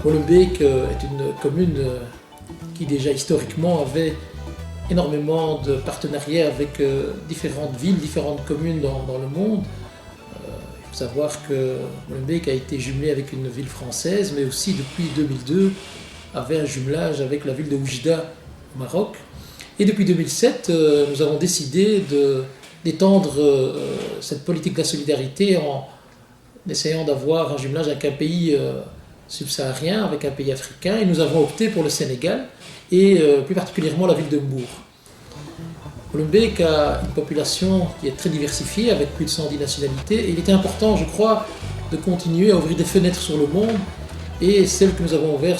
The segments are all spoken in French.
Molenbeek est une commune qui déjà historiquement avait énormément de partenariats avec différentes villes, différentes communes dans le monde. Il faut savoir que Molenbeek a été jumelé avec une ville française, mais aussi depuis 2002 avait un jumelage avec la ville de Oujda au Maroc. Et depuis 2007, nous avons décidé d'étendre cette politique de la solidarité en essayant d'avoir un jumelage avec un pays subsaharien, avec un pays africain. Et nous avons opté pour le Sénégal et plus particulièrement la ville de Mbour. Molenbeek a une population qui est très diversifiée avec plus de 110 nationalités. Et il était important, je crois, de continuer à ouvrir des fenêtres sur le monde. Et celle que nous avons ouverte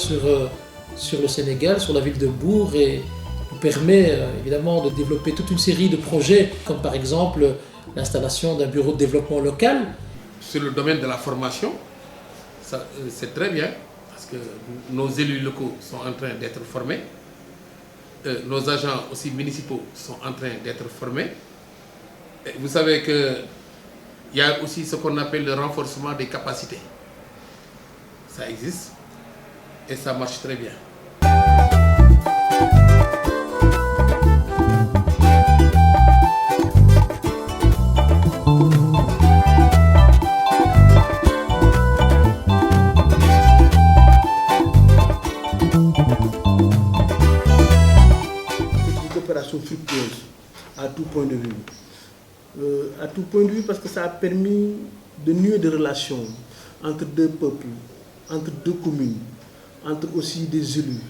sur le Sénégal, sur la ville de Mbour, et nous permet évidemment de développer toute une série de projets, comme par exemple l'installation d'un bureau de développement local. Sur le domaine de la formation, c'est très bien, parce que nos élus locaux sont en train d'être formés, nos agents aussi municipaux sont en train d'être formés. Et vous savez qu'il y a aussi ce qu'on appelle le renforcement des capacités. Ça existe et ça marche très bien. Fructueuse à tout point de vue. À tout point de vue parce que ça a permis de nouer des relations entre deux peuples, entre deux communes, entre aussi des élus.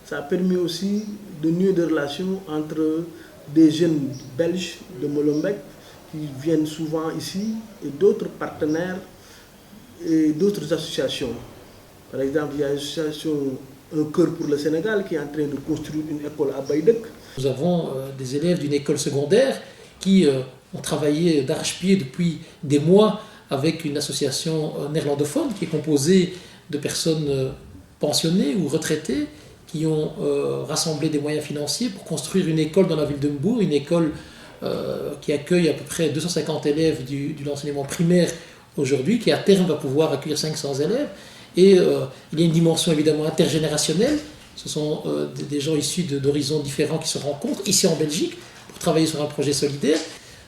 Ça a permis aussi de nouer des relations entre des jeunes belges de Molenbeek qui viennent souvent ici et d'autres partenaires et d'autres associations. Par exemple, il y a l'association Un cœur pour le Sénégal qui est en train de construire une école à Baïdek. Nous avons des élèves d'une école secondaire qui ont travaillé d'arrache-pied depuis des mois avec une association néerlandophone qui est composée de personnes pensionnées ou retraitées qui ont rassemblé des moyens financiers pour construire une école dans la ville de Mbour, une école qui accueille à peu près 250 élèves de l'enseignement primaire aujourd'hui, qui à terme va pouvoir accueillir 500 élèves. Et il y a une dimension évidemment intergénérationnelle. Ce sont des gens issus d'horizons différents qui se rencontrent ici en Belgique pour travailler sur un projet solidaire.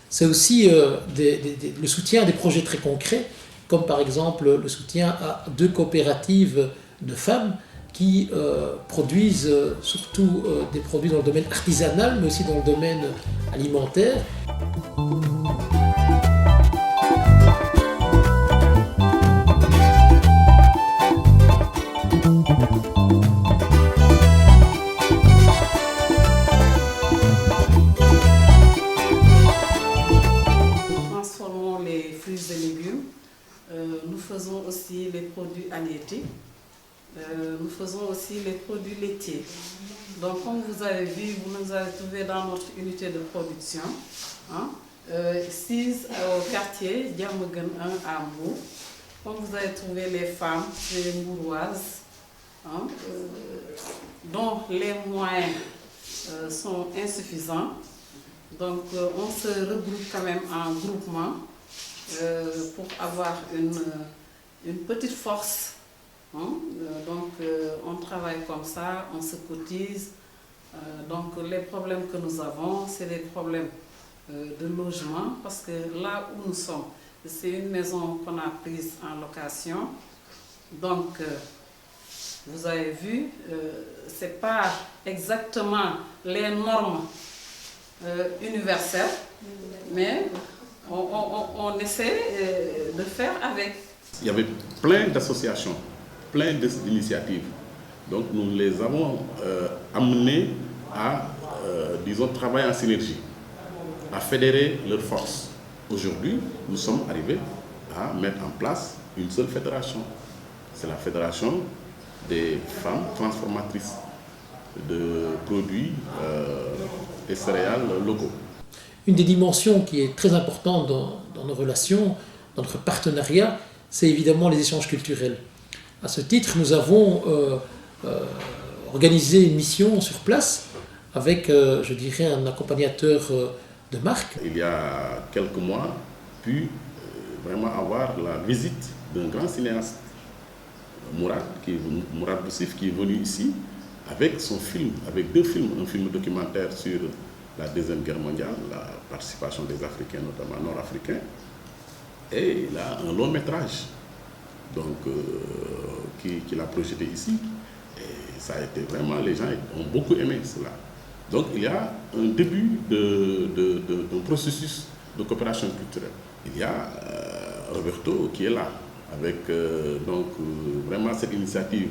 C'est aussi le soutien à des projets très concrets, comme par exemple le soutien à 2 coopératives de femmes qui produisent surtout des produits dans le domaine artisanal, mais aussi dans le domaine alimentaire. Nous faisons aussi les produits halieutiques, nous faisons aussi les produits laitiers. Donc comme vous avez vu, vous nous avez trouvé dans notre unité de production, 6 au quartier Diamaguène 1 à Mbour. Comme vous avez trouvé les femmes, les mbouroises, dont les moyens sont insuffisants. Donc on se regroupe quand même en groupement pour avoir une petite force. Donc on travaille comme ça, on se cotise. Donc les problèmes que nous avons, c'est des problèmes de logement, parce que là où nous sommes, c'est une maison qu'on a prise en location. Donc vous avez vu, ce n'est pas exactement les normes universelles, mais on essaie de faire avec. Il y avait plein d'associations, plein d'initiatives. Donc nous les avons amenés à, disons, travailler en synergie, à fédérer leurs forces. Aujourd'hui, nous sommes arrivés à mettre en place une seule fédération. C'est la fédération des femmes transformatrices de produits et céréales locaux. Une des dimensions qui est très importante dans nos relations, dans notre partenariat, c'est évidemment les échanges culturels. À ce titre, nous avons organisé une mission sur place avec, je dirais, un accompagnateur de marque. Il y a quelques mois, pu vraiment avoir la visite d'un grand cinéaste Mourad Boussif, qui est venu ici avec son film, avec 2 films, un film documentaire sur la Deuxième Guerre mondiale, la participation des Africains, notamment nord-africains, et il a un long métrage donc, qu'il a projeté ici. Et ça a été vraiment, les gens ont beaucoup aimé cela. Donc il y a un début d'un processus de coopération culturelle. Il y a Roberto qui est là, avec vraiment cette initiative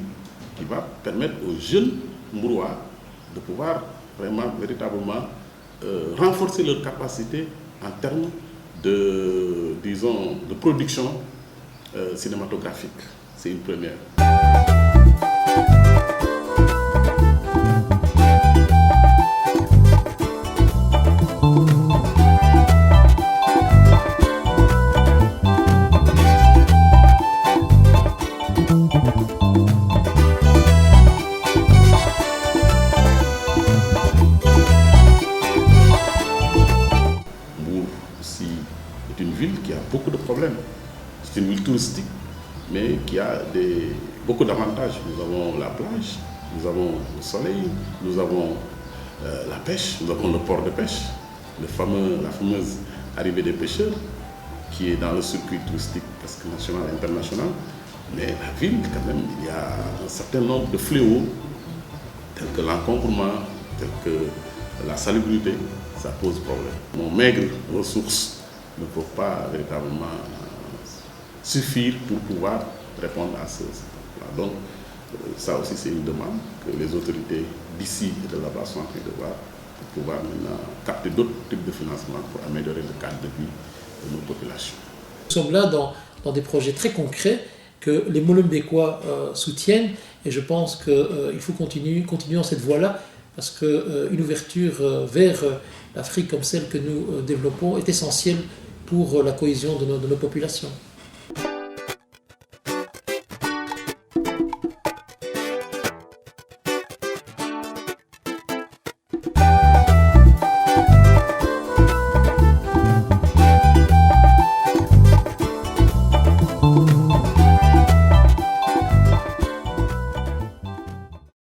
qui va permettre aux jeunes Mbourois de pouvoir vraiment, véritablement renforcer leur capacité en termes de, disons, de production cinématographique. C'est une première. Qui a beaucoup de problèmes. C'est une ville touristique, mais qui a beaucoup d'avantages. Nous avons la plage, nous avons le soleil, nous avons la pêche, nous avons le port de pêche, la fameuse arrivée des pêcheurs, qui est dans le circuit touristique presque national et international. Mais la ville, quand même, il y a un certain nombre de fléaux, tels que l'encombrement, tels que la salubrité, ça pose problème. Nos maigres ressources ne peuvent pas véritablement suffire pour pouvoir répondre à ce problème. Donc, ça aussi, c'est une demande que les autorités d'ici et de là-bas sont en train de voir pour pouvoir maintenant capter d'autres types de financement pour améliorer le cadre de vie de nos populations. Nous sommes là dans des projets très concrets que les Molenbeekois soutiennent et je pense qu'il faut continuer dans cette voie-là parce qu'une ouverture vers l'Afrique comme celle que nous développons est essentielle pour la cohésion de nos populations.